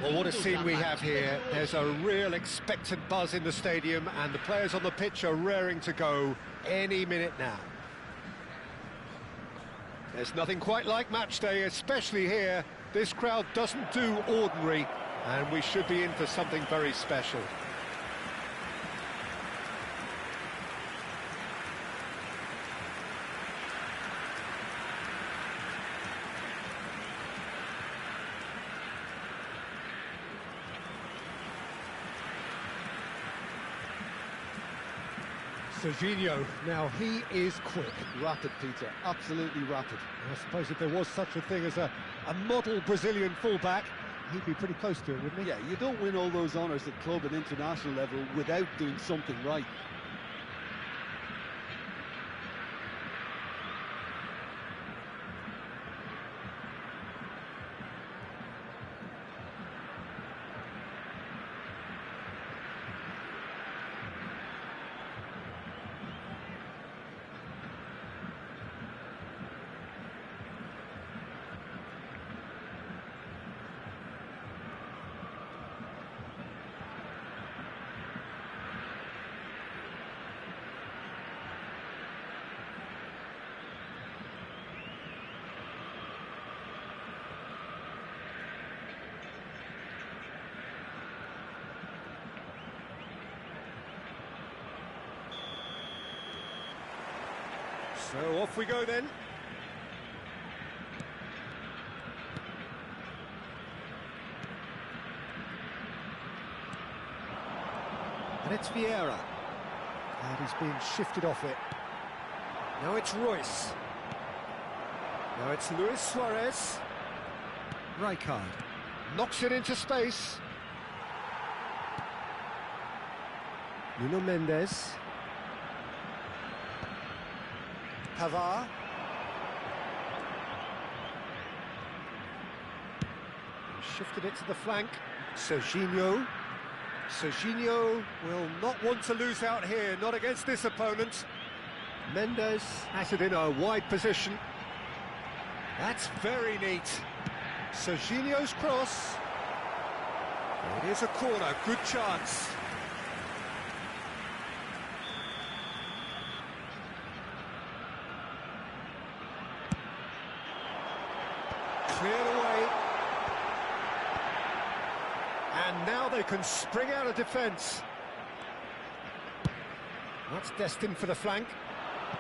Well, what a scene we have here. There's a real expectant buzz in the stadium, and the players on the pitch are raring to go any minute now. There's nothing quite like match day, especially here. This crowd doesn't do ordinary, and we should be in for something very special. Serginho, now he is quick. Rapid, Peter, absolutely rapid. I suppose if there was such a thing as a model Brazilian fullback, he'd be pretty close to it, wouldn't he? Yeah, you don't win all those honours at club and international level without doing something right. So off we go then. And it's Vieira. And he's been shifted off it. Now it's Royce. Now it's Luis Suarez. Rijkaard knocks it into space. Nuno Mendes. Pavard. Shifted it to the flank. Serginho. Serginho will not want to lose out here, not against this opponent. Mendes has it in a wide position. That's very neat. Serginho's cross. It is a corner, good chance. Cleared away. And now they can spring out of defence. That's destined for the flank.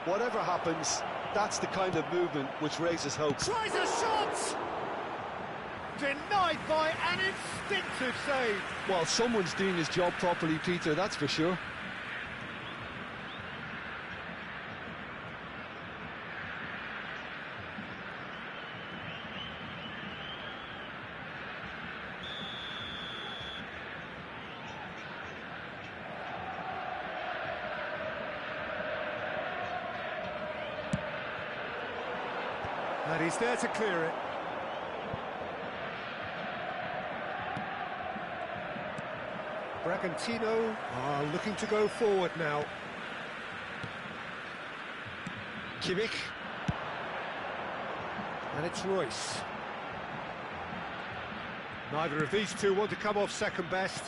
Whatever happens, that's the kind of movement which raises hope. Tries a shot! Denied by an instinctive save. Well, someone's doing his job properly, Peter, that's for sure. And he's there to clear it. Bragantino are looking to go forward now. Kimmich. And it's Royce. Neither of these two want to come off second best.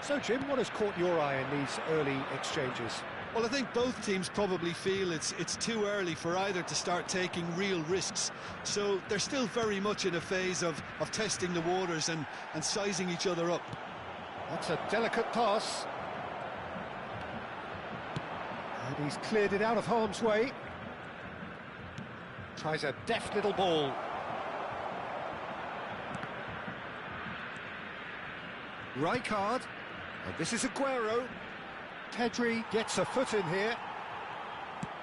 So, Jim, what has caught your eye in these early exchanges? Well, I think both teams probably feel it's too early for either to start taking real risks. So they're still very much in a phase of testing the waters and sizing each other up. That's a delicate pass. And he's cleared it out of harm's way. Tries a deft little ball. Rijkaard. And this is Aguero. Pedri gets a foot in here.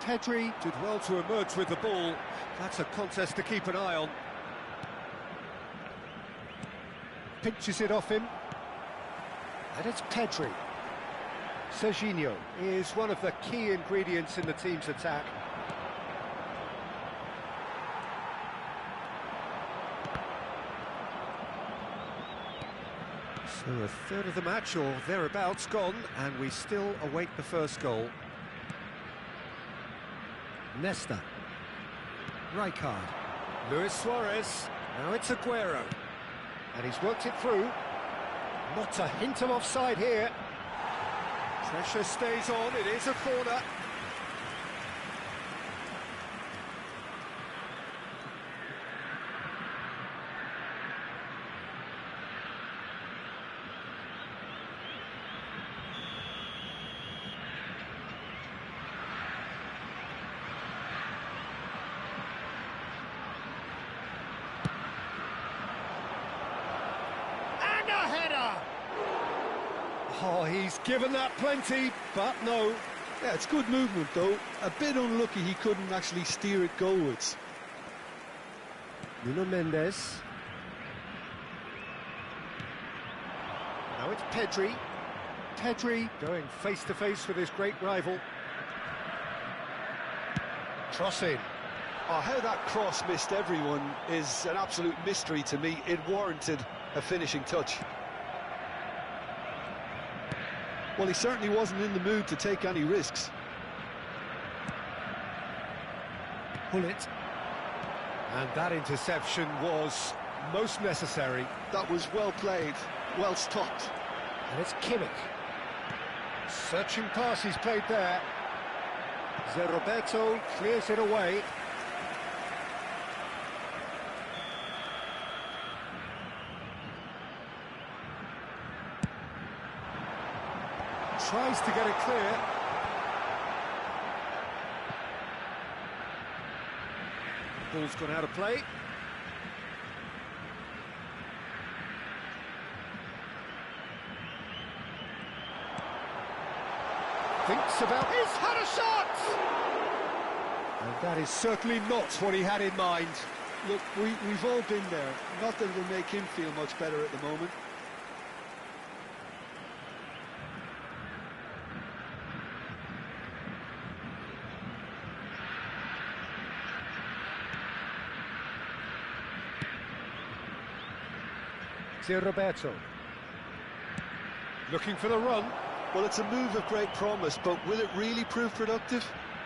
Pedri did well to emerge with the ball. That's a contest to keep an eye on. Pinches it off him. And it's Pedri. Serginho is one of the key ingredients in the team's attack. So a third of the match, or thereabouts, gone, and we still await the first goal. Nesta. Rijkaard. Luis Suarez. Now it's Aguero. And he's worked it through. Not a hint of offside here. Pressure stays on, it is a corner. Oh, he's given that plenty, but no. Yeah, it's good movement though. A bit unlucky he couldn't actually steer it goalwards. Nuno Mendes. Now it's Pedri. Pedri going face to face with his great rival. Cross in. Oh, how that cross missed everyone is an absolute mystery to me. It warranted a finishing touch. Well, he certainly wasn't in the mood to take any risks. Pull it. And that interception was most necessary. That was well played, well stopped. And it's Kimmich. Searching pass he's played there. Roberto clears it away. Tries to get it clear. Ball's gone out of play. Thinks about... He's had a shot! And that is certainly not what he had in mind. Look, we've all been there. Not that it'll make him feel much better at the moment. Roberto. Looking for the run. Well, it's a move of great promise, but will it really prove productive?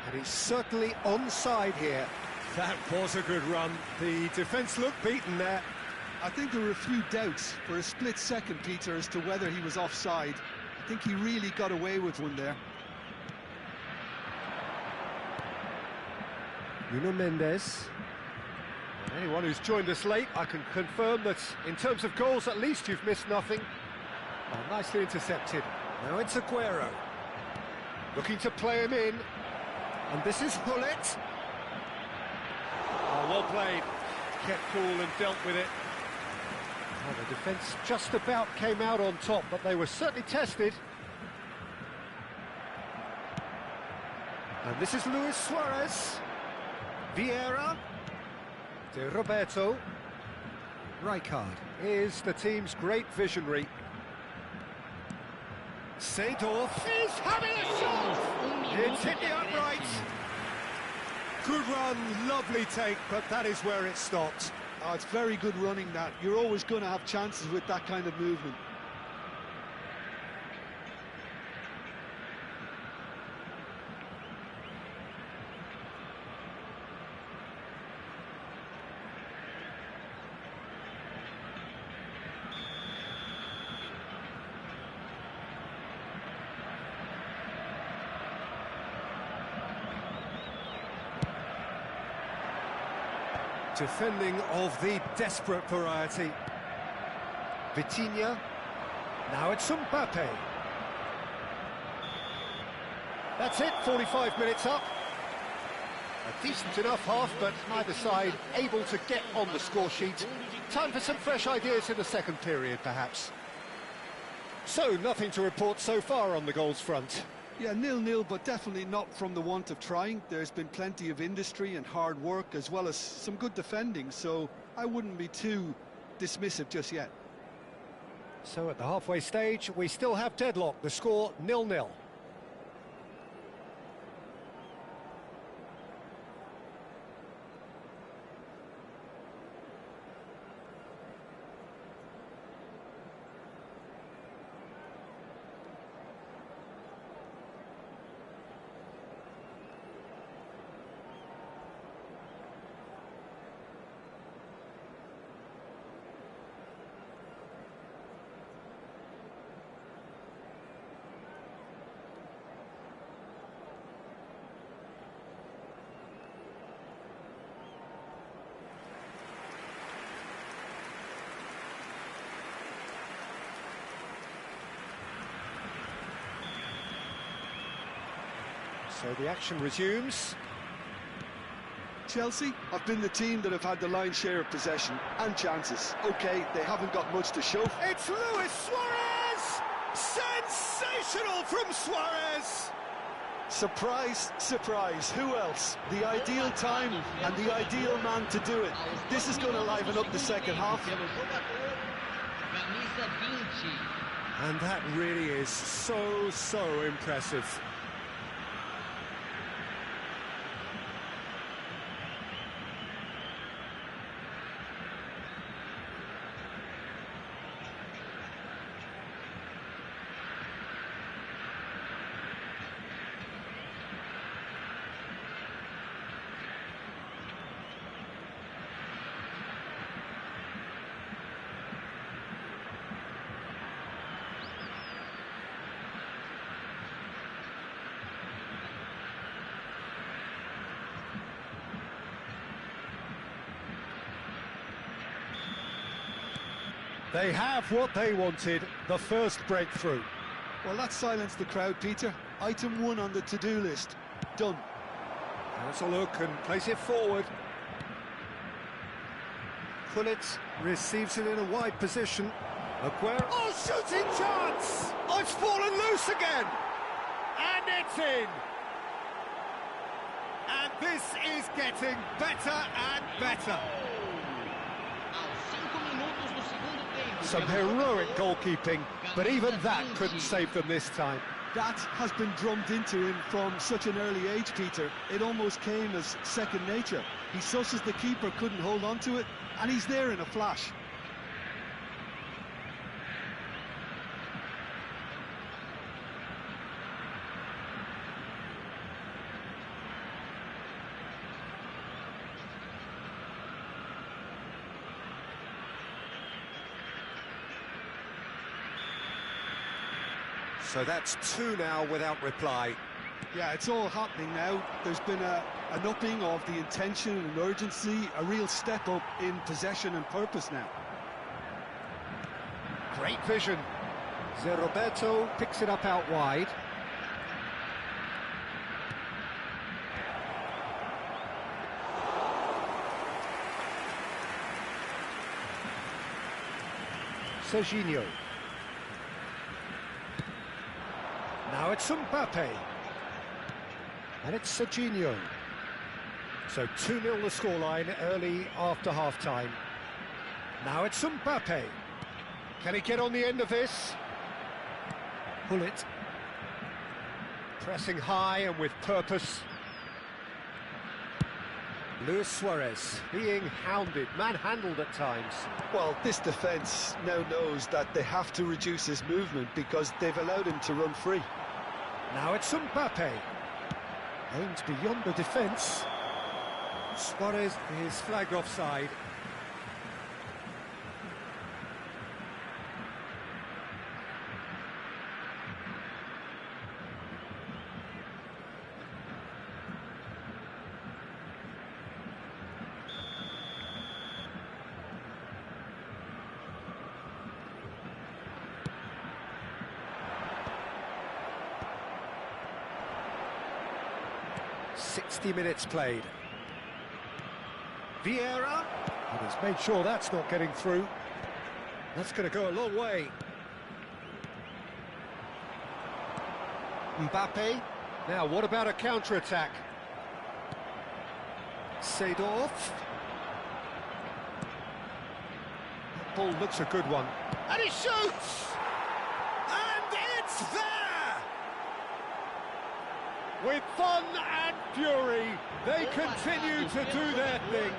And he's certainly onside here. That was a good run. The defence looked beaten there. I think there were a few doubts for a split second, Peter, as to whether he was offside. I think he really got away with one there. Nuno Mendes. Anyone who's joined us late, I can confirm that in terms of goals, at least you've missed nothing. Oh, nicely intercepted. Now it's Aguero. Looking to play him in. And this is Hullet. Oh, well played. Kept cool and dealt with it. Oh, the defence just about came out on top, but they were certainly tested. And this is Luis Suarez. Vieira. De Roberto. Rijkaard is the team's great visionary. Seedorf is having a shot! It's hit the upright. Good run, lovely take, but that is where it stopped. Oh, it's very good running that. You're always going to have chances with that kind of movement. Defending of the desperate variety. Vitinha. Now it's Mbappe. That's it, 45 minutes up. A decent enough half, but neither side able to get on the score sheet. Time for some fresh ideas in the second period, perhaps. So, nothing to report so far on the goals front. Yeah, 0-0, but definitely not from the want of trying. There's been plenty of industry and hard work, as well as some good defending, so I wouldn't be too dismissive just yet. So at the halfway stage, we still have deadlock. The score 0-0. So the action resumes. Chelsea have been the team that have had the lion's share of possession and chances. OK, they haven't got much to show. It's Luis Suarez! Sensational from Suarez! Surprise, surprise, who else? The ideal time and the ideal man to do it. This is going to liven up the second half. And that really is so impressive. They have what they wanted, the first breakthrough. Well, that silenced the crowd, Peter. Item 1 on the to-do list. Done. Has a look and plays it forward. Pullet receives it in a wide position. Aguero. Oh, shooting chance! Oh, it's fallen loose again! And it's in! And this is getting better and better. Some heroic goalkeeping, but even that couldn't save them this time. That has been drummed into him from such an early age, Peter. It almost came as second nature. He susses the keeper couldn't hold on to it, and he's there in a flash. So that's 2 now without reply. Yeah, it's all happening now. There's been an upping of the intention and urgency, a real step up in possession and purpose now. Great vision. Roberto picks it up out wide. Serginho. Now it's Mbappe. And it's Serginho. So 2-0 the scoreline early after half-time. Now it's Mbappe. Can he get on the end of this? Pullet. Pressing high and with purpose. Luis Suarez being hounded, manhandled at times. Well, this defence now knows that they have to reduce his movement because they've allowed him to run free. Now it's Mbappe. Aims beyond the defence. Suarez is flagged offside. "60 minutes played. Vieira, and he's made sure that's not getting through. That's going to go a long way. Mbappe. Now, what about a counter-attack? Seedorf. That ball looks a good one. And he shoots! And it's there! With fun and fury, they continue to do their thing.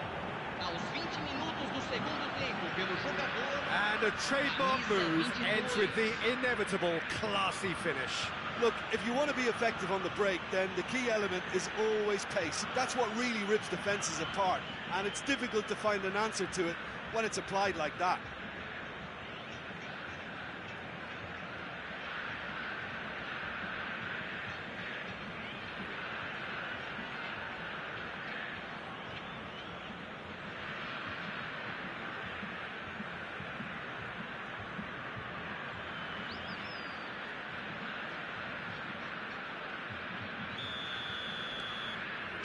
And a trademark move ends with the inevitable classy finish. Look, if you want to be effective on the break, then the key element is always pace. That's what really rips defences apart, and it's difficult to find an answer to it when it's applied like that.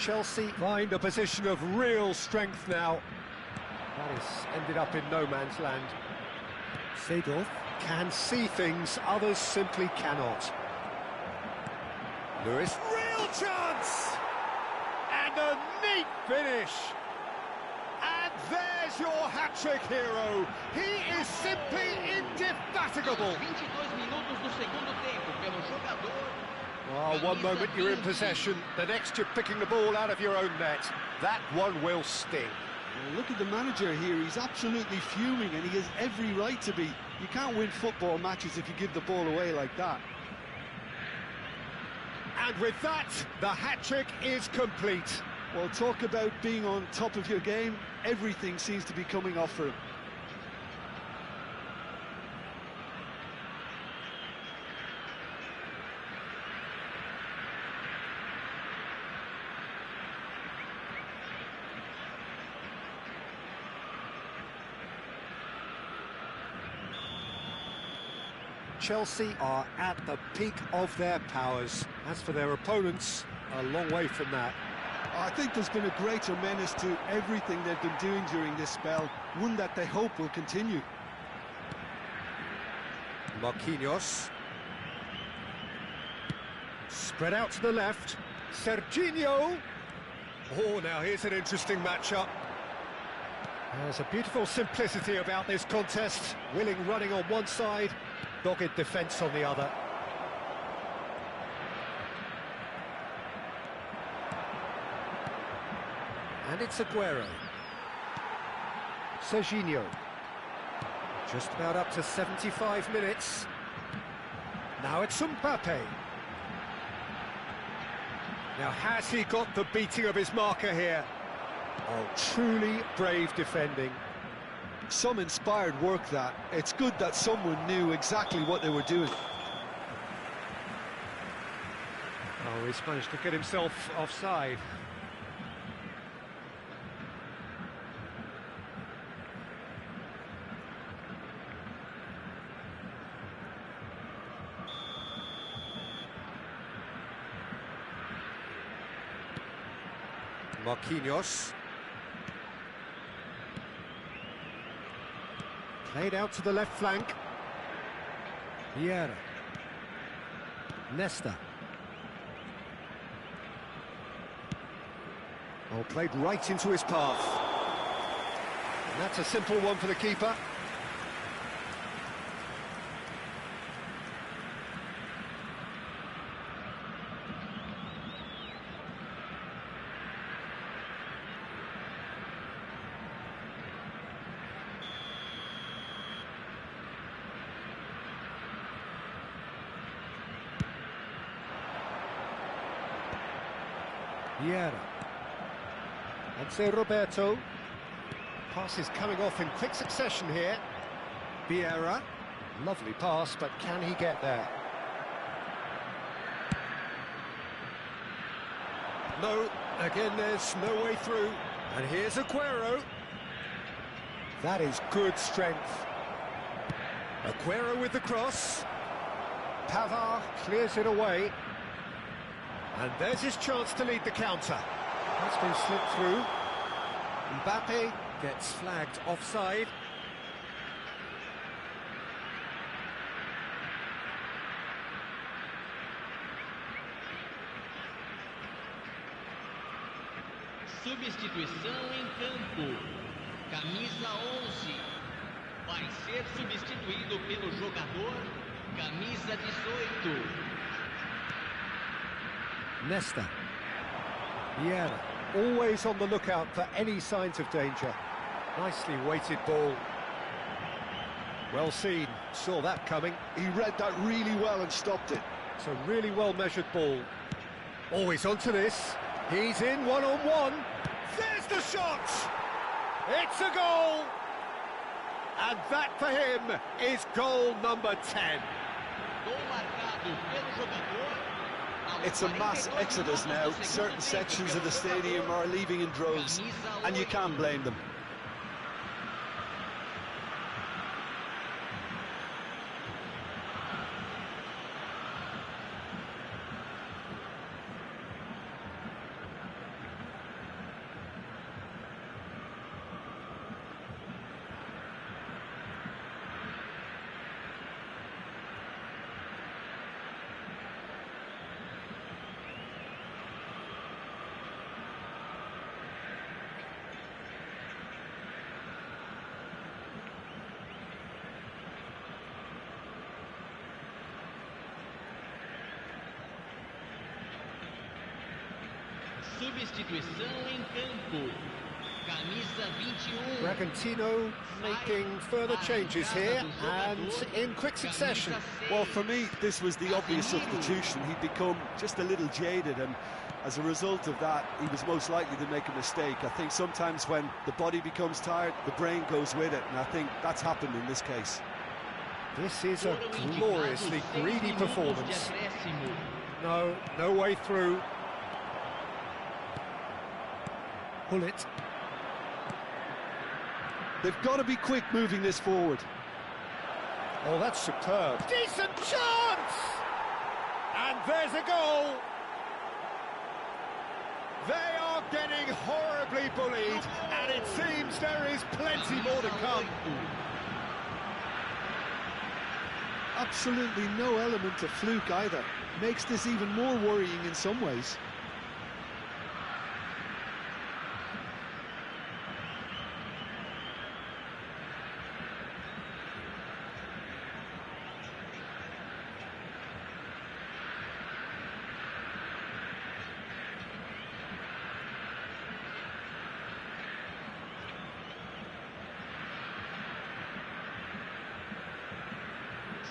Chelsea find a position of real strength now. That has ended up in no man's land. Seedorf can see things others simply cannot. Lewis, real chance! And a neat finish! And there's your hat-trick hero. He is simply indefatigable. Well, one moment you're in possession, the next you're picking the ball out of your own net. That one will sting. Well, look at the manager here, he's absolutely fuming and he has every right to be. You can't win football matches if you give the ball away like that. And with that, the hat-trick is complete. Well, talk about being on top of your game, everything seems to be coming off for him. Chelsea are at the peak of their powers. As for their opponents, a long way from that. I think there's been a greater menace to everything they've been doing during this spell, one that they hope will continue. Marquinhos. Spread out to the left. Serginho. Oh, now here's an interesting matchup. There's a beautiful simplicity about this contest. Willing running on one side, dogged defence on the other. And it's Aguero. Serginho. Just about up to 75 minutes. Now it's Mbappe. Now has he got the beating of his marker here? Oh, truly brave defending. Some inspired work that. It's good that someone knew exactly what they were doing. Oh, he's managed to get himself offside. Marquinhos. Played out to the left flank. Vieira. Nesta. Oh, played right into his path. And that's a simple one for the keeper. Vieira. And say Roberto. Passes coming off in quick succession here. Vieira. Lovely pass, but can he get there? No, again there's no way through. And here's Aguero. That is good strength. Aguero with the cross. Pavard clears it away. And there's his chance to lead the counter. That's been slipped through. Mbappe gets flagged offside. Substituição em campo. Camisa 11. Vai ser substituído pelo jogador camisa 18. Nesta. Vieira, always on the lookout for any signs of danger. Nicely weighted ball. Well seen, saw that coming. He read that really well and stopped it. It's a really well measured ball. Always onto this. He's in one-on-one. There's the shot! It's a goal! And that for him is goal number 10. Gol marcado pelo jogador. It's a mass exodus now. Certain sections of the stadium are leaving in droves, and you can't blame them. Substituição em campo. Camisa 21. Bragantino making further changes here and in quick succession. Well, for me, this was the obvious substitution. He'd become just a little jaded, and as a result of that, he was most likely to make a mistake. I think sometimes when the body becomes tired, the brain goes with it, and I think that's happened in this case. This is a gloriously greedy performance. No way through. Pull it. They've got to be quick moving this forward. Oh, that's superb. Decent chance! And there's a goal. They are getting horribly bullied, and it seems there is plenty more to come. Absolutely no element of fluke either. Makes this even more worrying in some ways.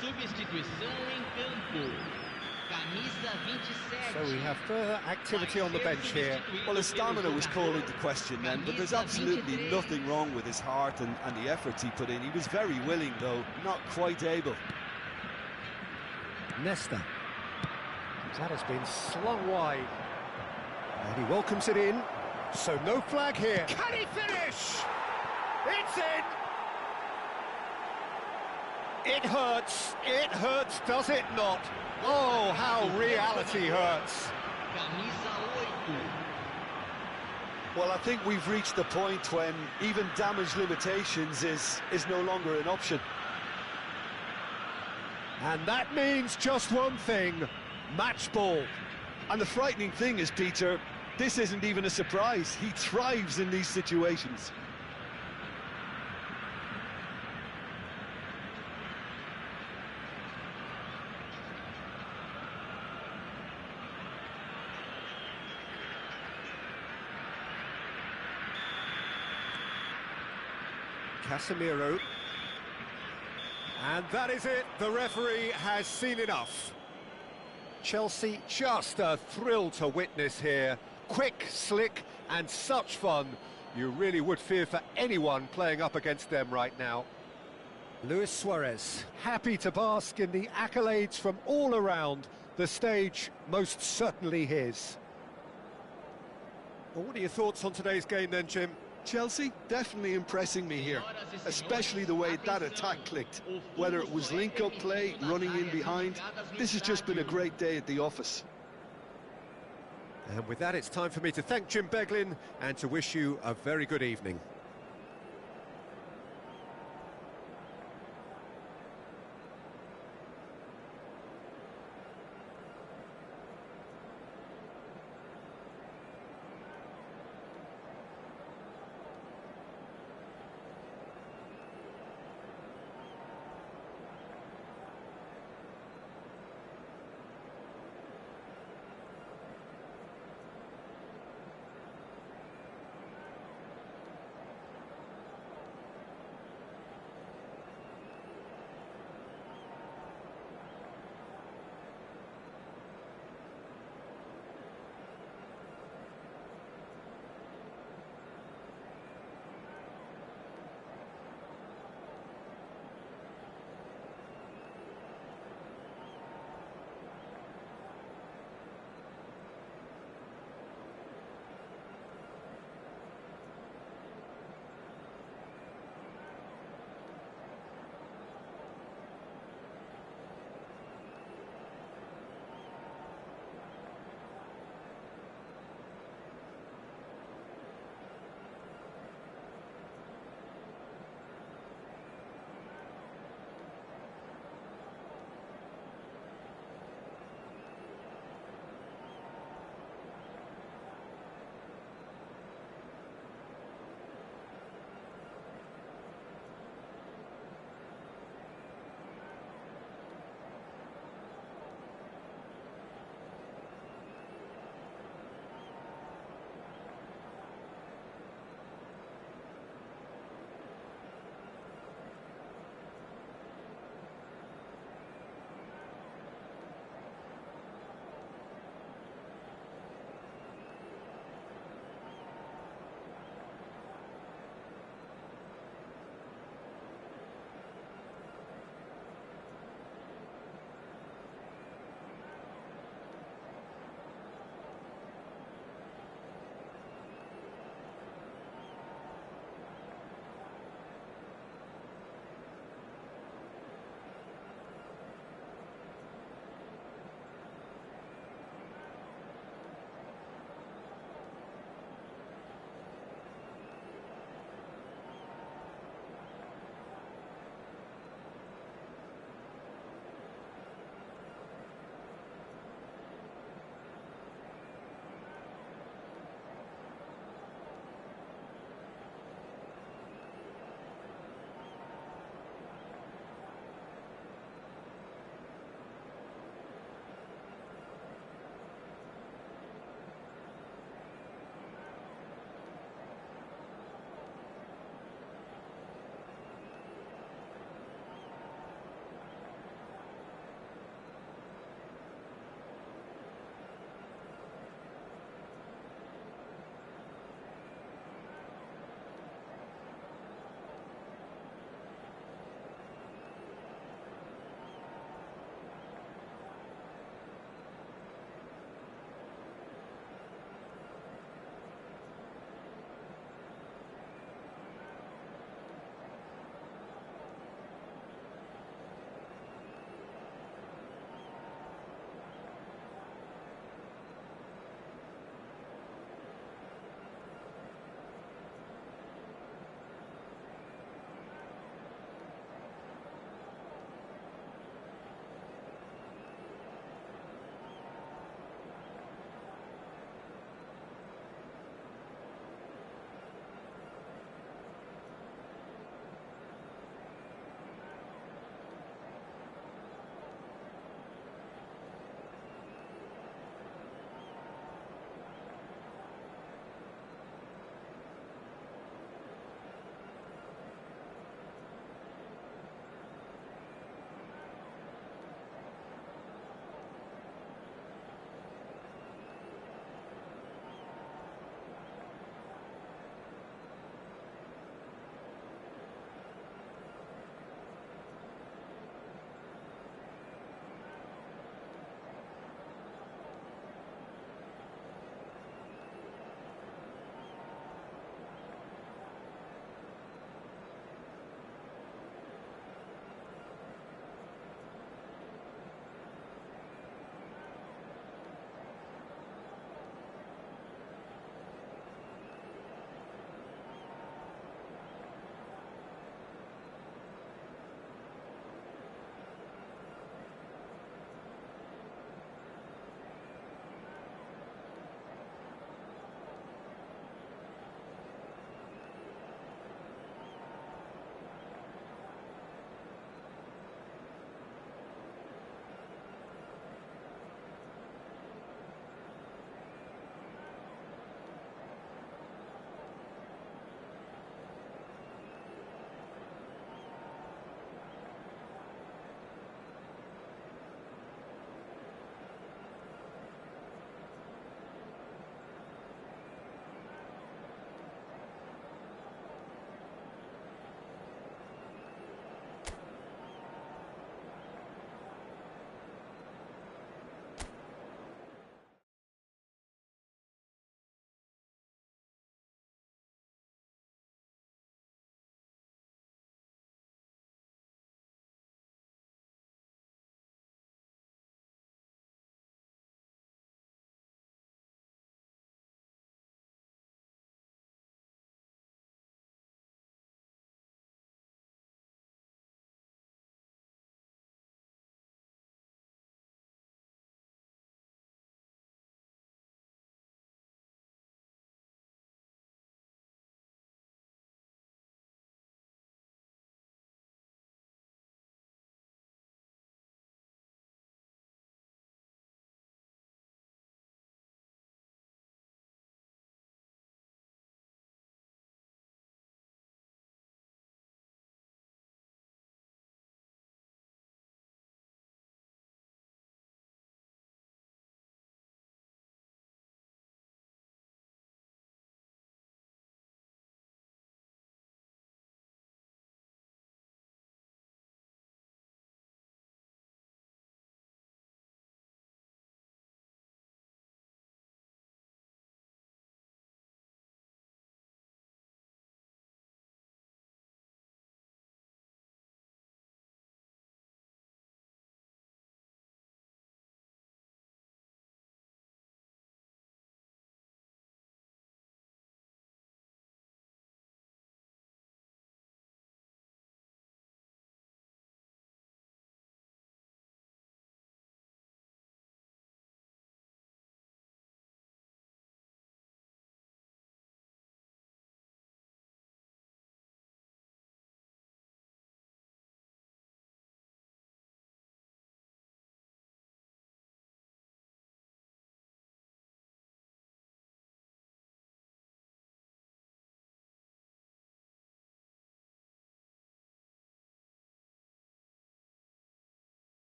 Substituição em campo. Camisa 27. So we have further activity on the bench here. Well, his stamina was called into question then, but there's absolutely nothing wrong with his heart and the efforts he put in. He was very willing, though, not quite able. Nesta. That has been slung wide. And he welcomes it in. So no flag here. Can he finish? It's in! It hurts, does it not? Oh, how reality hurts. Well, I think we've reached the point when even damage limitations is no longer an option. And that means just one thing, match ball. And the frightening thing is, Peter, this isn't even a surprise. He thrives in these situations. Casemiro. And that is it. The referee has seen enough. Chelsea, just a thrill to witness here. Quick, slick, and such fun. You really would fear for anyone playing up against them right now. Luis Suarez, happy to bask in the accolades from all around. The stage most certainly his. Well, what are your thoughts on today's game then, Jim? Chelsea definitely impressing me here, especially the way that attack clicked. Whether it was link-up play, running in behind, this has just been a great day at the office. And with that, it's time for me to thank Jim Beglin and to wish you a very good evening.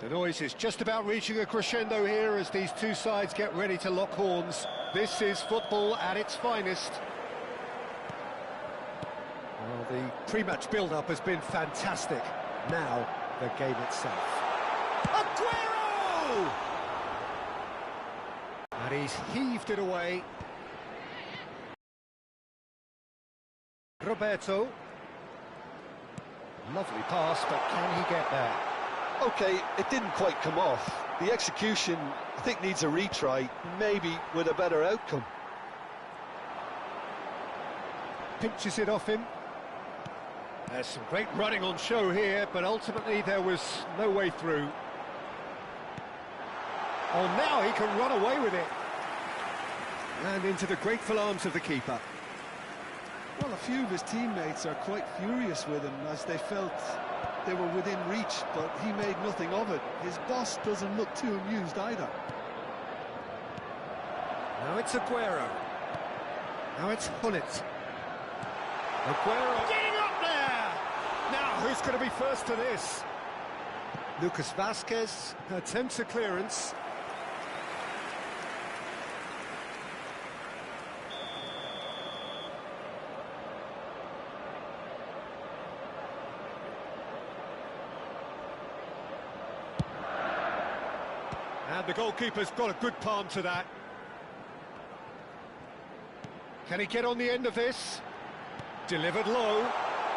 The noise is just about reaching a crescendo here as these two sides get ready to lock horns. This is football at its finest. Well, the pre-match build-up has been fantastic. Now, the game itself. Aguero! And he's heaved it away. Roberto. Lovely pass, but can he get there? OK, it didn't quite come off. The execution, I think, needs a retry, maybe with a better outcome. Pinches it off him. There's some great running on show here, but ultimately there was no way through. Oh, now he can run away with it. And into the grateful arms of the keeper. Well, a few of his teammates are quite furious with him as they felt they were within reach, but he made nothing of it. His boss doesn't look too amused either. Now it's Aguero. Now it's Hullet. Aguero getting up there! Now, who's going to be first to this? Lucas Vazquez attempts a clearance. And the goalkeeper's got a good palm to that. Can he get on the end of this? Delivered low.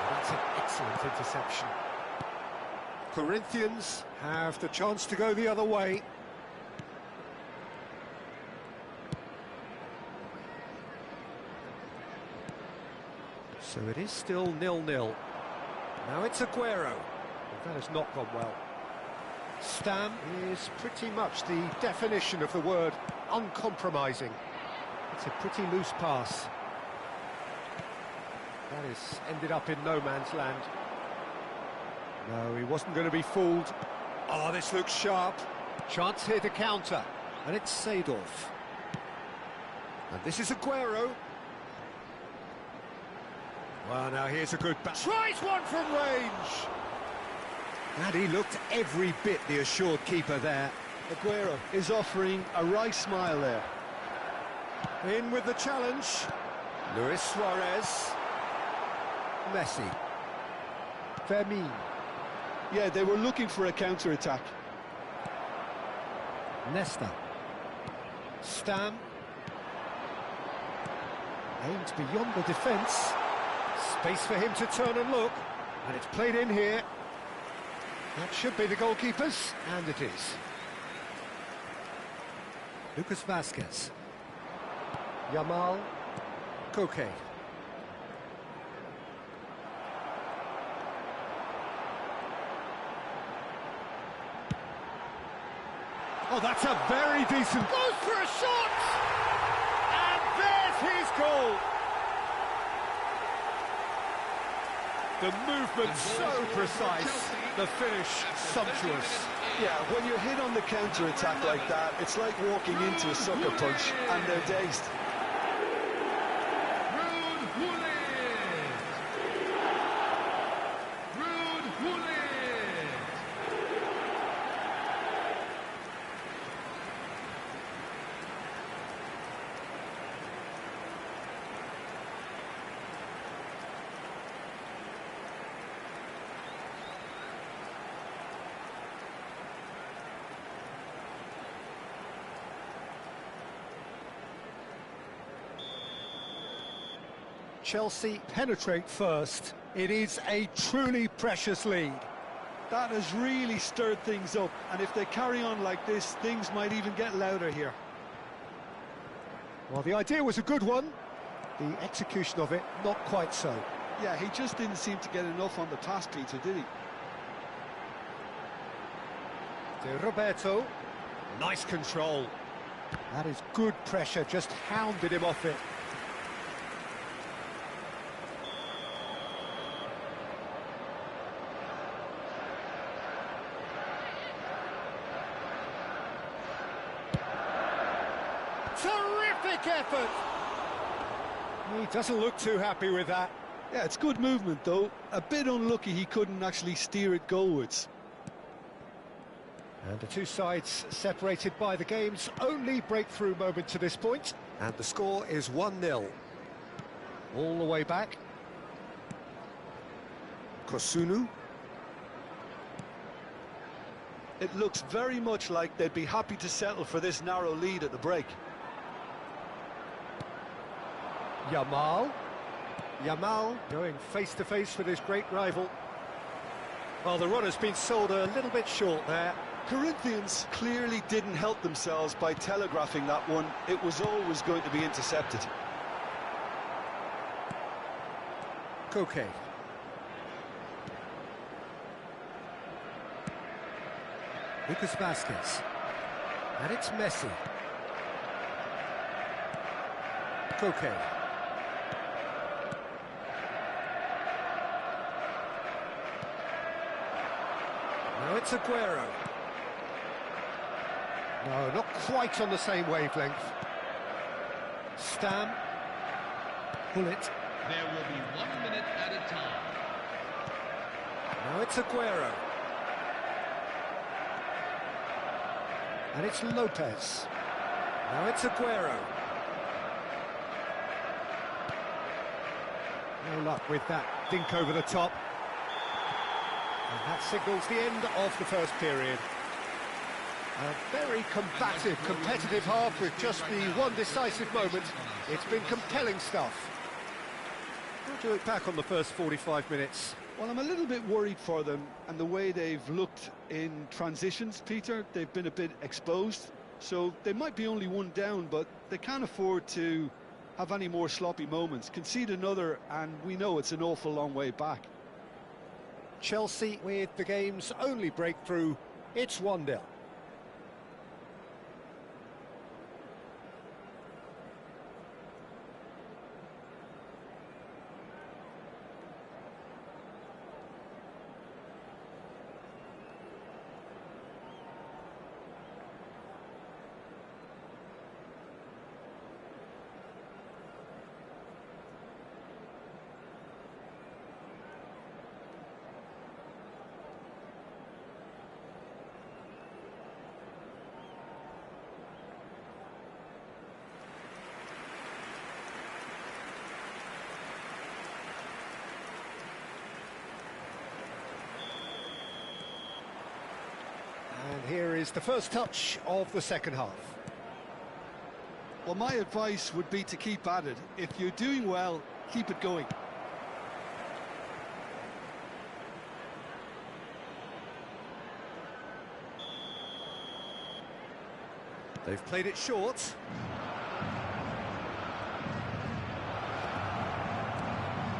That's an excellent interception. Corinthians have the chance to go the other way. So it is still 0-0. Now it's Aguero. That has not gone well. Stam is pretty much the definition of the word uncompromising. It's a pretty loose pass. That has ended up in no man's land. No, he wasn't going to be fooled. Oh, this looks sharp. Chance here to counter. And it's Seedorf. And this is Aguero. Well, now here's a good back. Tries one from range! And he looked every bit the assured keeper there. Aguero is offering a wry smile there. In with the challenge. Luis Suarez. Messi. Fermin. Yeah, they were looking for a counter-attack. Nesta. Stam. Aimed beyond the defence. Space for him to turn and look. And it's played in here. That should be the goalkeeper's, and it is. Lucas Vazquez. Yamal. Koke. Oh, that's a very decent... Goes for a shot! And there's his goal! The movement so precise, the finish sumptuous. Yeah, when you're hit on the counter-attack like that, it's like walking into a sucker punch and they're dazed. Chelsea penetrate first. It is a truly precious lead. That has really stirred things up, and if they carry on like this, things might even get louder here. Well, the idea was a good one. The execution of it, not quite so. Yeah, he just didn't seem to get enough on the pass, Peter, did he? De Roberto. Nice control. That is good pressure, just hounded him off it. Terrific effort! He doesn't look too happy with that. Yeah, it's good movement, though. A bit unlucky he couldn't actually steer it goalwards. And the two sides separated by the game's only breakthrough moment to this point. And the score is 1-0. All the way back. Kosunu. It looks very much like they'd be happy to settle for this narrow lead at the break. Yamal. Yamal going face-to-face with his great rival. Well, the run has been sold a little bit short there. Corinthians clearly didn't help themselves by telegraphing that one. It was always going to be intercepted. Koke. Lucas Vazquez. And it's Messi. Koke. Now it's Aguero. No, not quite on the same wavelength. Stam. Pull it. There will be 1 minute at a time. Now it's Aguero. And it's Lopez. Now it's Aguero. No luck with that dink over the top. And that signals the end of the first period. A very combative, competitive half with just the one decisive moment. It's been compelling stuff. How do you look back on the first 45 minutes? Well, I'm a little bit worried for them and the way they've looked in transitions, Peter. They've been a bit exposed, so they might be only one down, but they can't afford to have any more sloppy moments. Concede another, and we know it's an awful long way back. Chelsea with the game's only breakthrough. It's 1-0. And here is the first touch of the second half. Well, my advice would be to keep at it. If you're doing well, keep it going. They've played it short.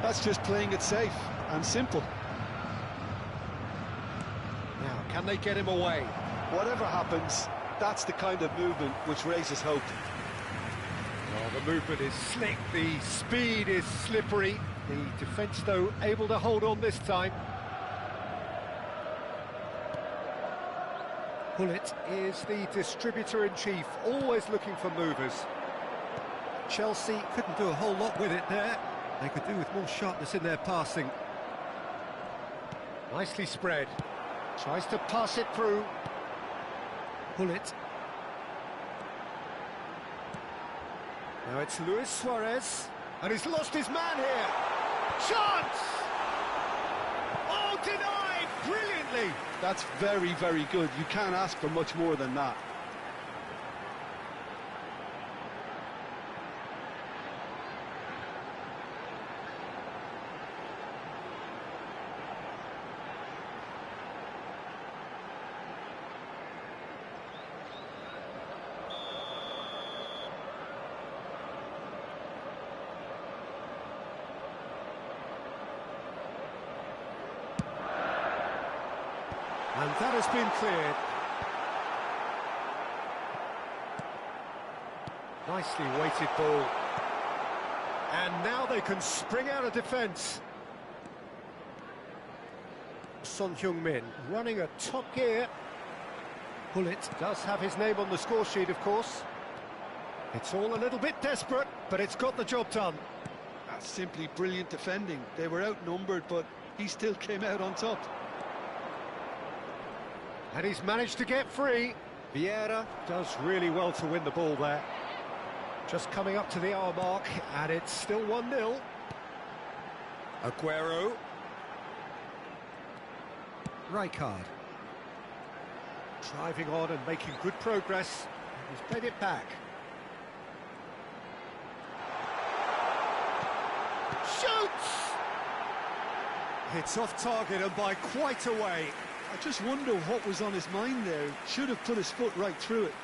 That's just playing it safe and simple. Now, can they get him away? Whatever happens, that's the kind of movement which raises hope. Well, the movement is slick, the speed is slippery. The defence, though, able to hold on this time. Pullet is the distributor-in-chief, always looking for movers. Chelsea couldn't do a whole lot with it there. They could do with more sharpness in their passing. Nicely spread. Tries to pass it through. Pullet. Now it's Luis Suarez. And he's lost his man here. Chance! Oh, denied brilliantly. That's very, very good. You can't ask for much more than that. And that has been cleared. Nicely weighted ball. And now they can spring out of defence. Son Heung-min running at top gear. Pullet does have his name on the score sheet, of course. It's all a little bit desperate, but it's got the job done. That's simply brilliant defending. They were outnumbered, but he still came out on top. And he's managed to get free. Vieira does really well to win the ball there. Just coming up to the hour mark, and it's still 1-0. Aguero. Rijkaard. Driving on and making good progress. He's played it back. Shoots! It's off target and by quite a way. I just wonder what was on his mind there. Should have put his foot right through it.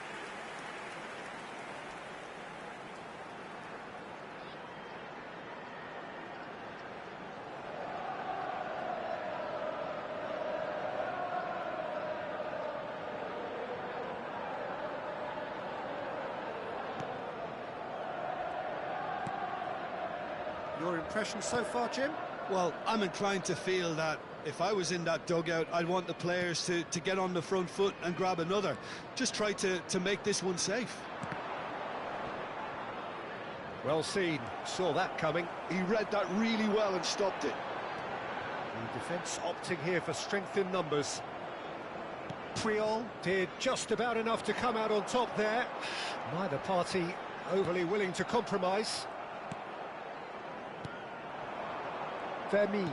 Your impression so far, Jim? Well, I'm inclined to feel that if I was in that dugout, I'd want the players to get on the front foot and grab another. Just try to make this one safe. Well seen, saw that coming. He read that really well and stopped it. The defence opting here for strength in numbers. Puyol did just about enough to come out on top there. Neither party overly willing to compromise. Vermeer.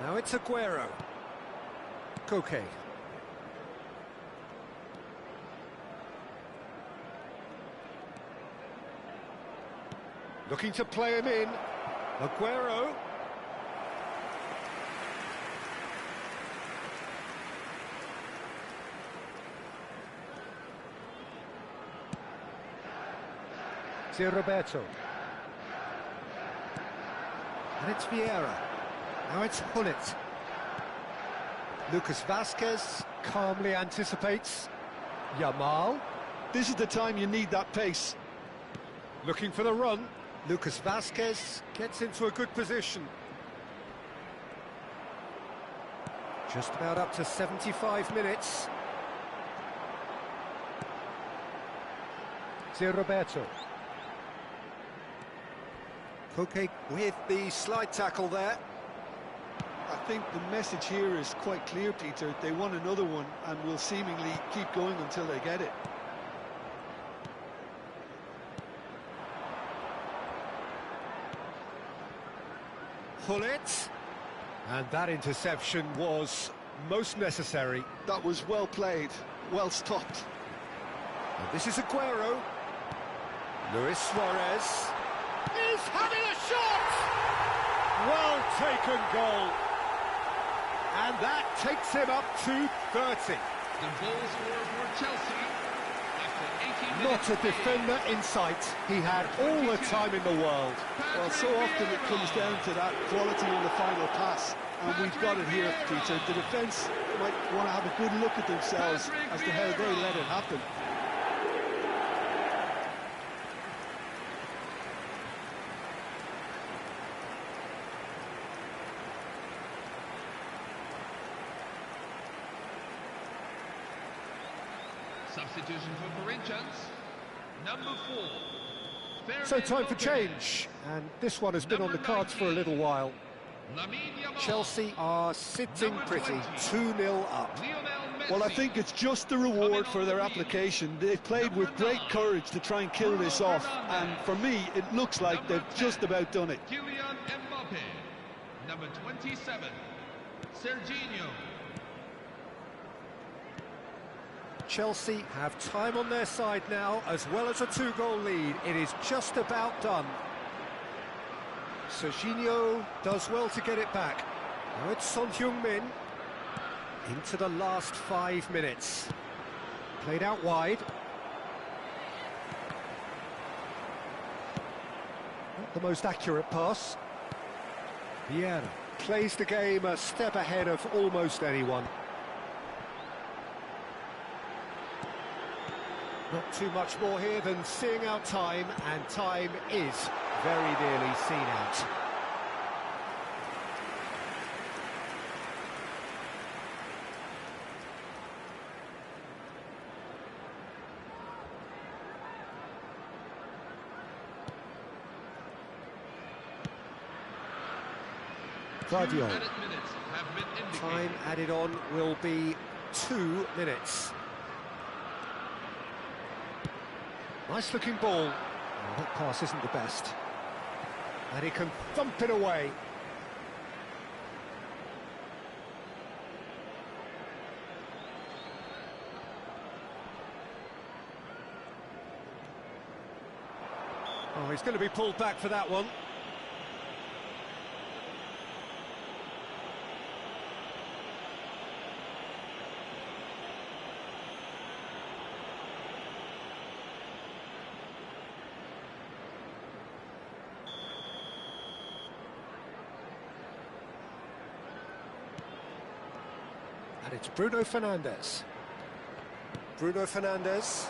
Now it's Aguero. Koke. Looking to play him in. Aguero. Roberto. And it's Vieira. Now it's Hullet. Lucas Vazquez calmly anticipates. Yamal. This is the time you need that pace. Looking for the run. Lucas Vazquez gets into a good position. Just about up to 75 minutes. Roberto. Koke with the slide tackle there. I think the message here is quite clear, Peter. They want another one and will seemingly keep going until they get it. Hullet. And that interception was most necessary. That was well played, well stopped. And this is Aguero. Luis Suarez is having a shot! Well taken goal. And that takes him up to 30. The goal scorer for Chelsea. After 18 Not minutes a defender in sight. He had all the time in the world. Well, so often it comes down to that quality in the final pass. And we've got it here, Peter. The defence might want to have a good look at themselves as to how they let it happen. Substitution for Corinthians. Number 4. So time for change. And this one has been on the cards for a little while. Chelsea are sitting pretty, 2-0 up. Well, I think it's just the reward for their application. They've played with great courage to try and kill this off, and for me, it looks like they've just about done it. Number 27, Serginho. Chelsea have time on their side now, as well as a 2-goal lead. It is just about done. Serginho does well to get it back. Now it's Son Heung-min. Into the last 5 minutes. Played out wide. Not the most accurate pass. Vieira plays the game a step ahead of almost anyone. Not too much more here than seeing out time, and time is very nearly seen out. Guardiola. Time added on will be 2 minutes. Nice looking ball. Oh, that pass isn't the best. And he can thump it away. Oh, he's going to be pulled back for that one. And it's Bruno Fernandes. Bruno Fernandes.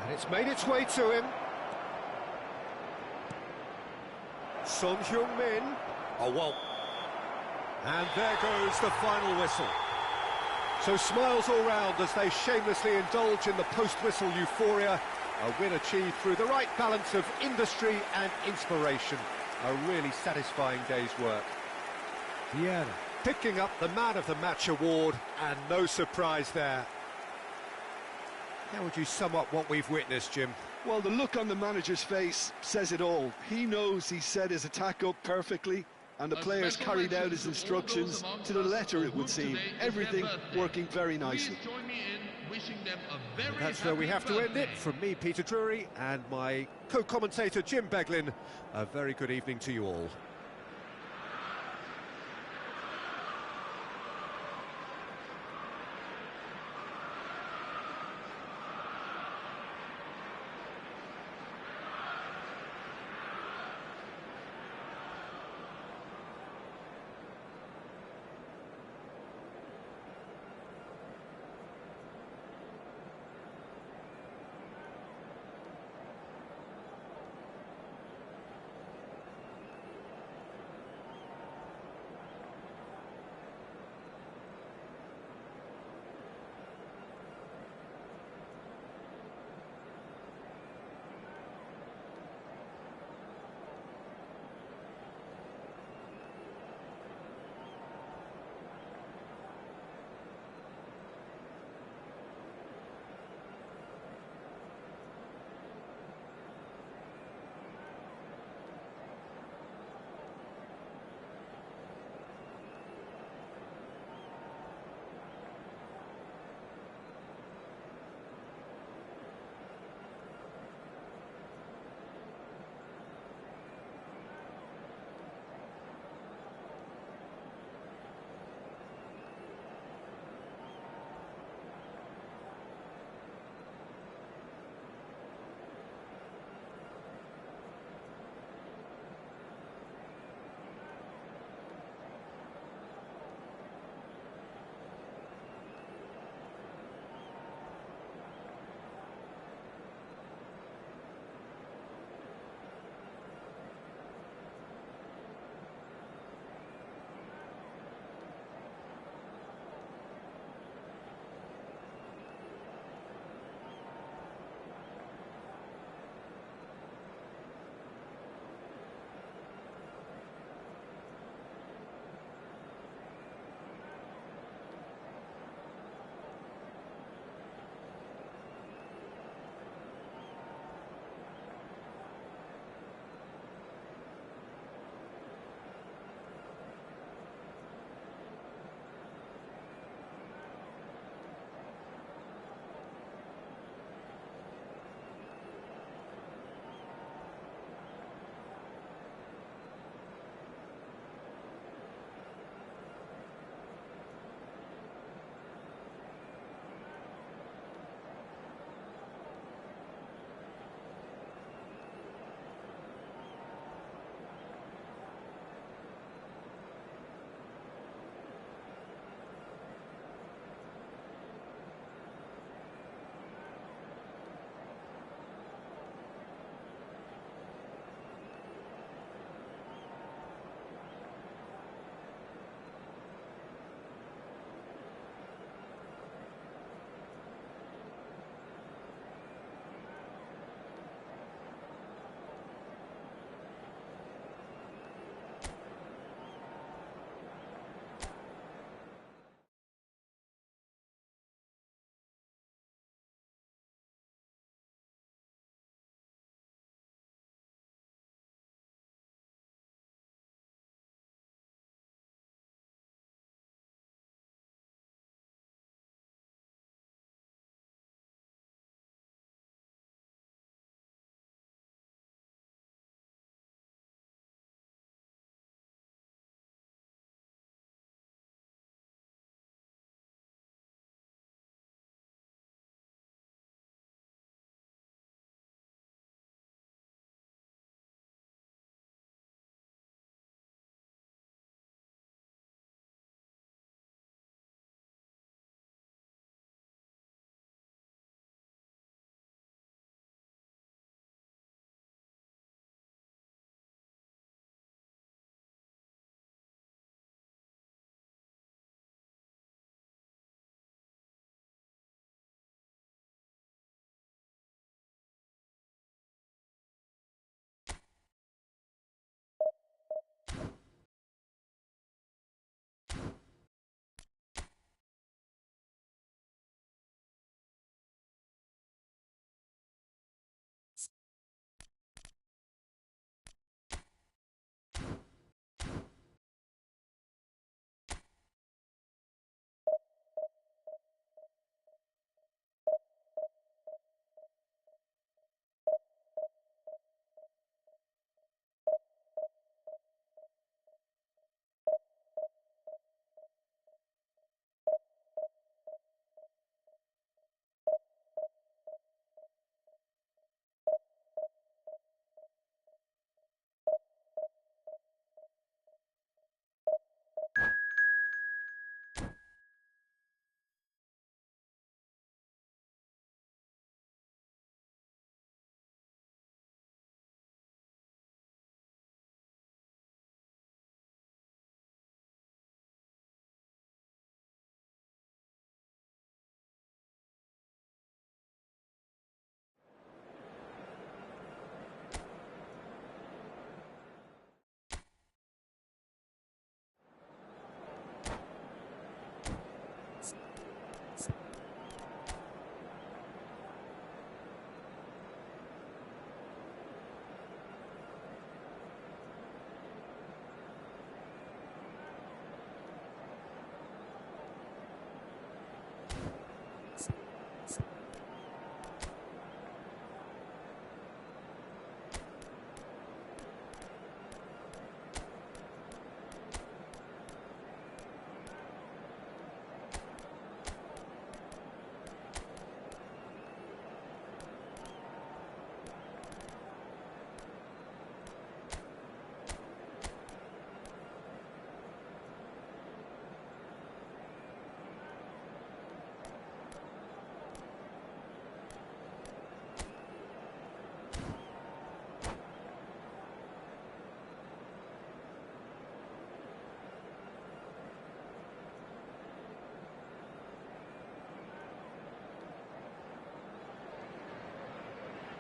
And it's made its way to him. Son Heung-min. Oh, well. And there goes the final whistle. So smiles all round as they shamelessly indulge in the post-whistle euphoria. A win achieved through the right balance of industry and inspiration. A really satisfying day's work. Vieira picking up the Man of the Match award, and no surprise there. How would you sum up what we've witnessed, Jim? Well, the look on the manager's face says it all. He knows he set his attack up perfectly, and the players carried out his instructions to the letter, it would seem. Everything working very nicely. And that's where we have to end it. From me, Peter Drury, and my co-commentator, Jim Beglin, a very good evening to you all.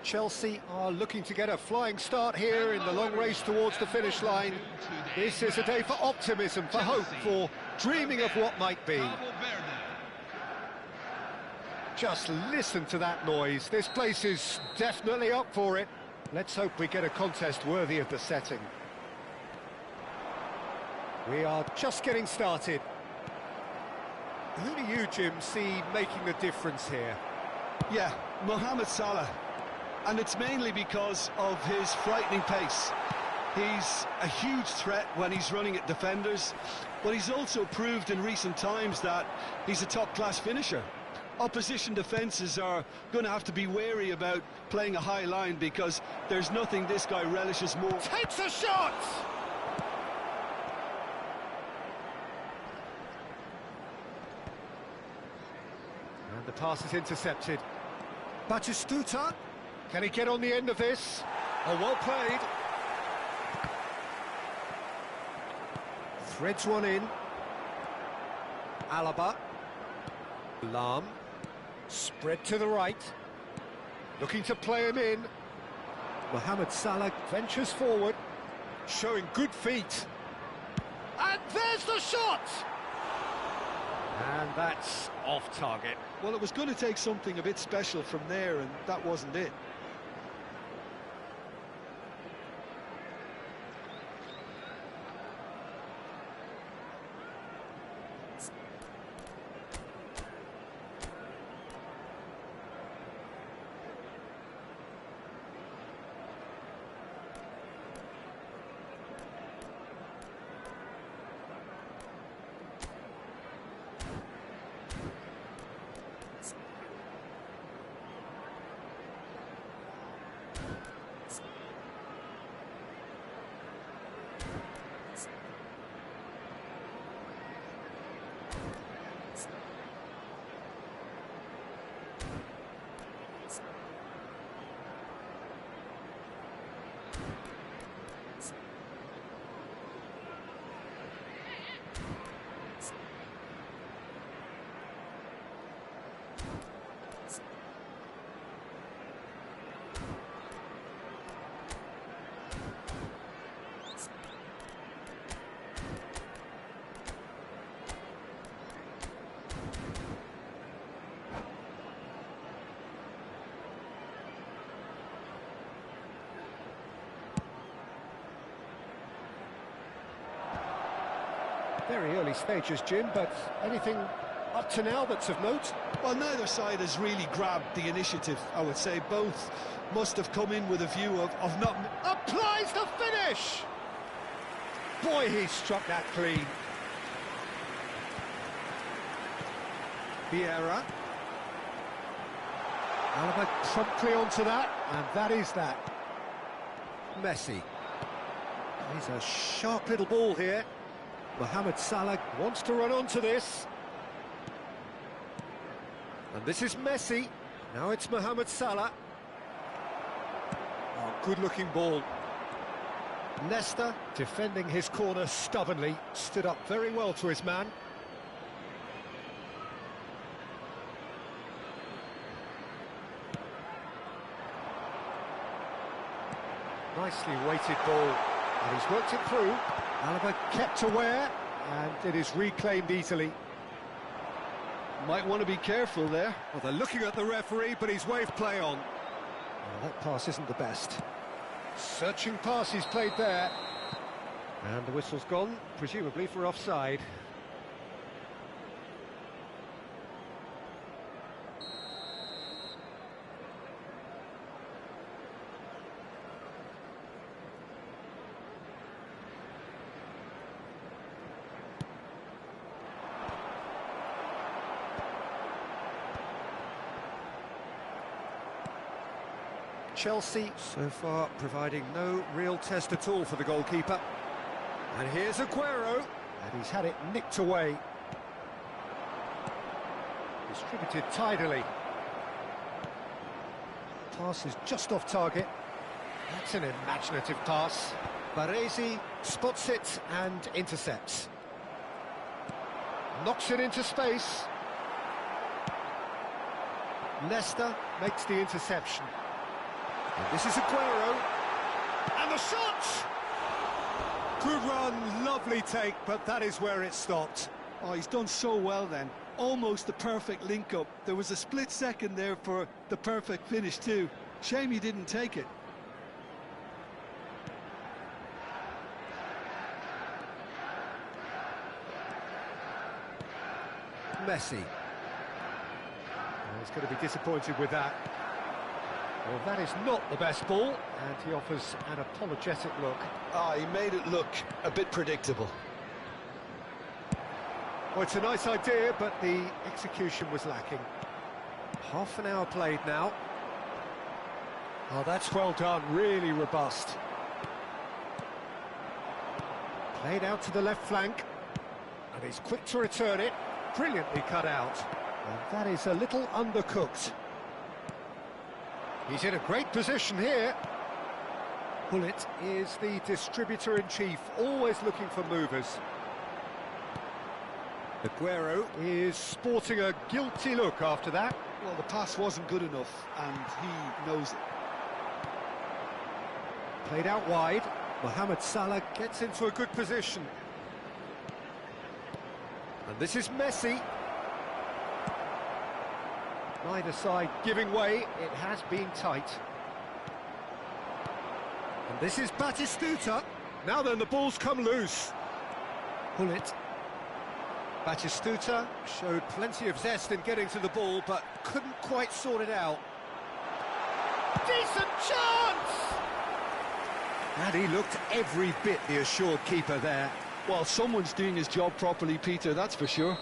Chelsea are looking to get a flying start here in the long race towards the finish line. This is a day for optimism, for hope, for dreaming of what might be. Just listen to that noise. This place is definitely up for it. Let's hope we get a contest worthy of the setting. We are just getting started. Who do you, Jim, see making the difference here? Yeah, Mohamed Salah. And it's mainly because of his frightening pace. He's a huge threat when he's running at defenders, but he's also proved in recent times that he's a top-class finisher. Opposition defences are going to have to be wary about playing a high line because there's nothing this guy relishes more. Takes a shot! And the pass is intercepted. Batistuta, can he get on the end of this? Oh, well played. Threads one in. Alaba. Lam. Spread to the right. Looking to play him in. Mohamed Salah ventures forward. Showing good feet. And there's the shot! And that's off target. Well, it was going to take something a bit special from there, and that wasn't it. Very early stages, Jim, but anything up to now that's of note? Well, neither side has really grabbed the initiative, I would say. Both must have come in with a view of not... Applies the finish! Boy, he struck that clean. Vieira. Alaba promptly onto that, and that is that. Messi. He's a sharp little ball here. Mohamed Salah wants to run onto this. And this is Messi. Now it's Mohamed Salah. Oh, good-looking ball. Nesta, defending his corner stubbornly, stood up very well to his man. Nicely weighted ball. And he's worked it through. Alaba kept aware, and it is reclaimed easily. Might want to be careful there. Well, they're looking at the referee, but he's waved play on. Well, that pass isn't the best. Searching pass he's played there. And the whistle's gone, presumably for offside. Chelsea, so far, providing no real test at all for the goalkeeper. And here's Aguero, and he's had it nicked away. Distributed tidily. Pass is just off target. That's an imaginative pass. Baresi spots it and intercepts. Knocks it into space. Nesta makes the interception. And this is Aguero. And the shot! Good run, lovely take, but that is where it stopped. Oh, he's done so well then. Almost the perfect link-up. There was a split second there for the perfect finish too. Shame he didn't take it. Messi. Oh, he's going to be disappointed with that. Well, that is not the best ball, and he offers an apologetic look. Ah, he made it look a bit predictable. Well, it's a nice idea, but the execution was lacking. Half an hour played now. Oh, that's well done, really robust. Played out to the left flank, and he's quick to return it. Brilliantly cut out. And that is a little undercooked. He's in a great position here. Bullet is the distributor-in-chief, always looking for movers. Aguero is sporting a guilty look after that. Well, the pass wasn't good enough, and he knows it. Played out wide. Mohamed Salah gets into a good position. And this is Messi. Neither side giving way, it has been tight. And this is Batistuta. Now then, the ball's come loose. Bullet. Batistuta showed plenty of zest in getting to the ball, but couldn't quite sort it out. Decent chance! And he looked every bit the assured keeper there. Well, someone's doing his job properly, Peter, that's for sure.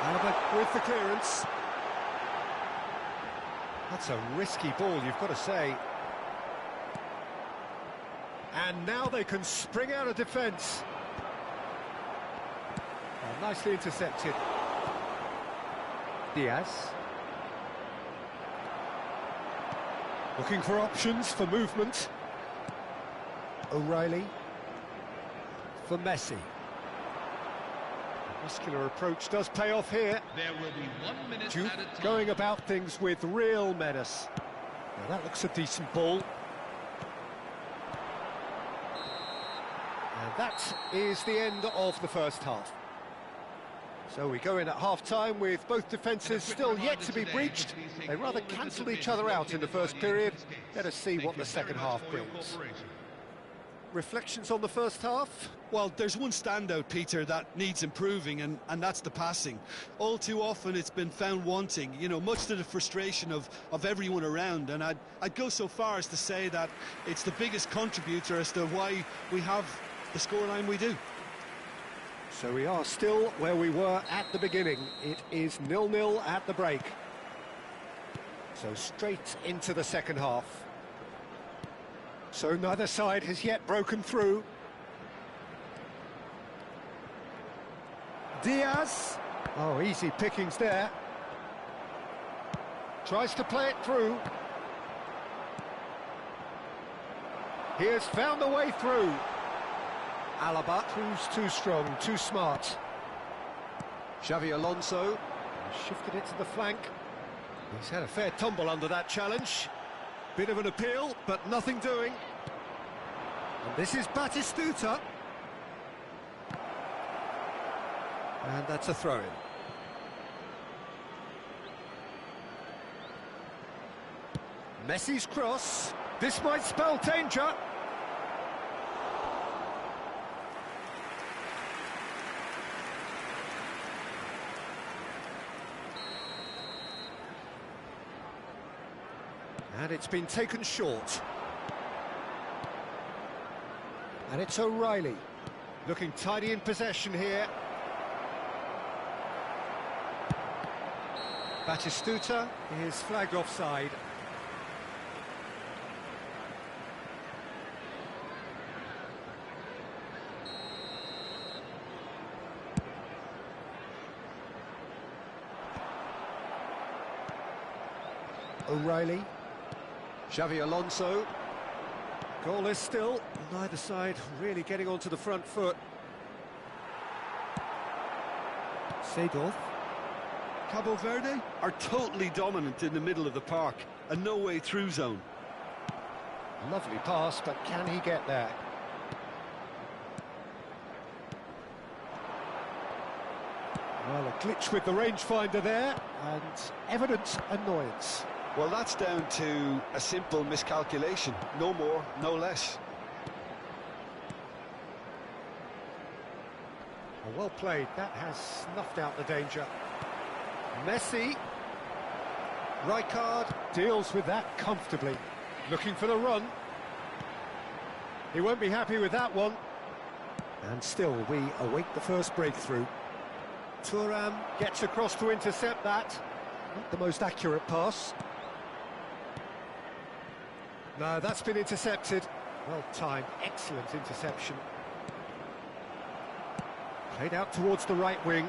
Albert with the clearance. That's a risky ball, you've got to say. And now they can spring out of defence. Oh, nicely intercepted. Diaz. Looking for options for movement. O'Reilly. For Messi. Muscular approach does pay off here. There will be 1 minute Duke at a time. going about things with real menace. Now that looks a decent ball. And that is the end of the first half. So we go in at half-time with both defences still yet to be breached. They rather cancelled each other out in the first period. Let us see what the second half brings. Reflections on the first half? Well, there's one standout, Peter, that needs improving, and that's the passing. All too often it's been found wanting, you know, much to the frustration of everyone around, and I'd go so far as to say that it's the biggest contributor as to why we have the scoreline we do. So we are still where we were at the beginning. It is 0-0 at the break. So straight into the second half. So neither side has yet broken through. Diaz. Oh, easy pickings there. Tries to play it through. He has found a way through. Alaba proves too strong, too smart. Xavi Alonso shifted it to the flank. He's had a fair tumble under that challenge. Bit of an appeal, but nothing doing. And this is Batistuta. And that's a throw-in. Messi's cross. This might spell danger. And it's been taken short. And it's O'Reilly. Looking tidy in possession here. Batistuta is flagged offside. O'Reilly. Xavi Alonso. Goalless still, neither side really getting onto the front foot. Seedorf. Cabo Verde are totally dominant in the middle of the park, a no-way through zone. Lovely pass, but can he get there? Well, a glitch with the rangefinder there, and evident annoyance. Well, that's down to a simple miscalculation, no more, no less. Well played, that has snuffed out the danger. Messi. Rijkaard deals with that comfortably. Looking for the run. He won't be happy with that one. And still, we await the first breakthrough. Thuram gets across to intercept that. Not the most accurate pass. No, that's been intercepted. Well timed, excellent interception. Played out towards the right wing.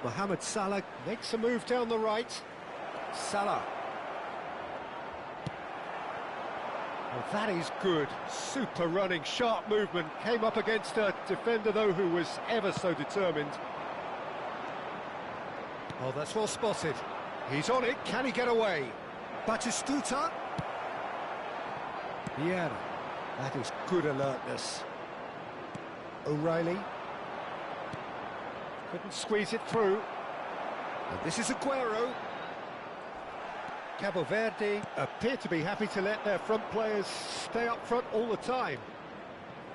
Mohamed Salah makes a move down the right. Salah. Well, that is good. Super running, sharp movement. Came up against a defender, though, who was ever so determined. Oh, that's well spotted. He's on it. Can he get away? Batistuta. Vieira. That is good alertness. O'Reilly. Couldn't squeeze it through. And this is Aguero. Cabo Verde appear to be happy to let their front players stay up front all the time.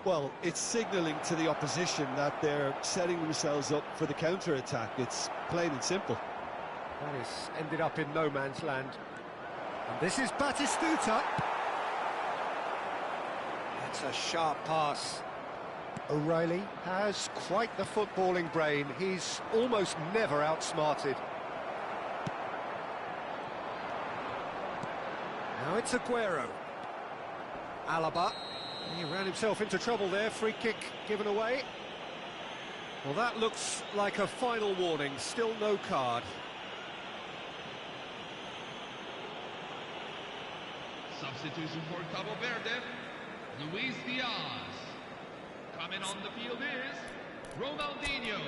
Well, it's signalling to the opposition that they're setting themselves up for the counter-attack. It's plain and simple. That is ended up in no man's land. And this is Batistuta. That's a sharp pass. O'Reilly has quite the footballing brain. He's almost never outsmarted. Now it's Aguero. Alaba. He ran himself into trouble there. Free kick given away. Well, that looks like a final warning. Still no card. Substitution for Cabo Verde, Luis Diaz. Coming on the field is Ronaldinho.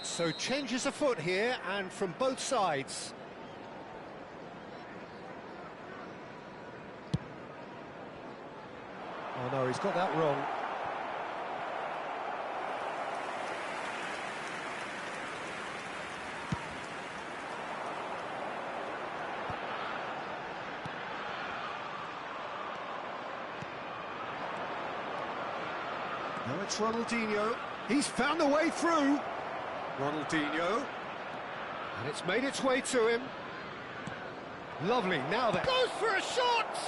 So changes afoot here, and from both sides. Oh no, he's got that wrong. Now it's Ronaldinho. He's found a way through. Ronaldinho, and it's made its way to him. Lovely, now then. Goes for a shot!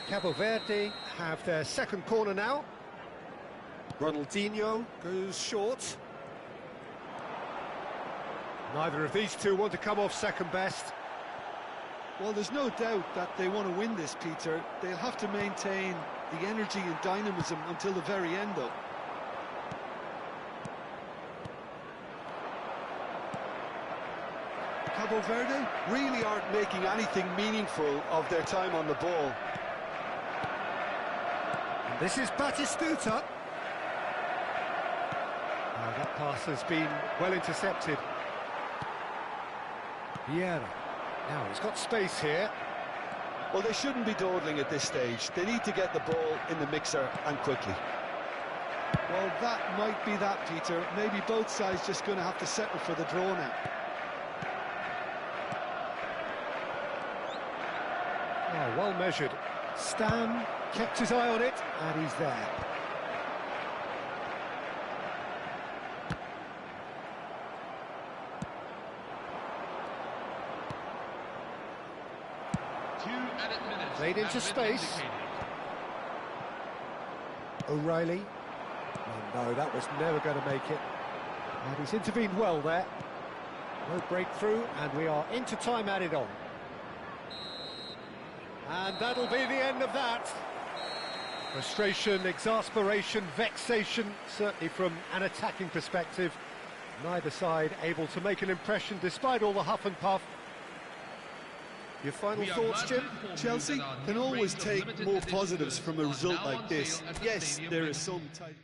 Cabo Verde have their second corner now. Ronaldinho goes short. Neither of these two want to come off second best. Well, there's no doubt that they want to win this, Peter. They'll have to maintain the energy and dynamism until the very end, though. Cabo Verde really aren't making anything meaningful of their time on the ball. And this is Batistuta. Oh, that pass has been well intercepted. Vieira. Now he's got space here. Well, they shouldn't be dawdling at this stage. They need to get the ball in the mixer, and quickly. Well, that might be that, Peter. Maybe both sides just going to have to settle for the draw now. Oh, well measured. Stam Kept his eye on it, and he's there. Played into space. O'Reilly. Oh no, that was never going to make it. And he's intervened well there. No breakthrough, and we are into time added on. And that'll be the end of that. Frustration, exasperation, vexation, certainly from an attacking perspective. Neither side able to make an impression despite all the huff and puff. Your final thoughts, Jim? Chelsea can always take more positives from a result like this. Yes, there is some type...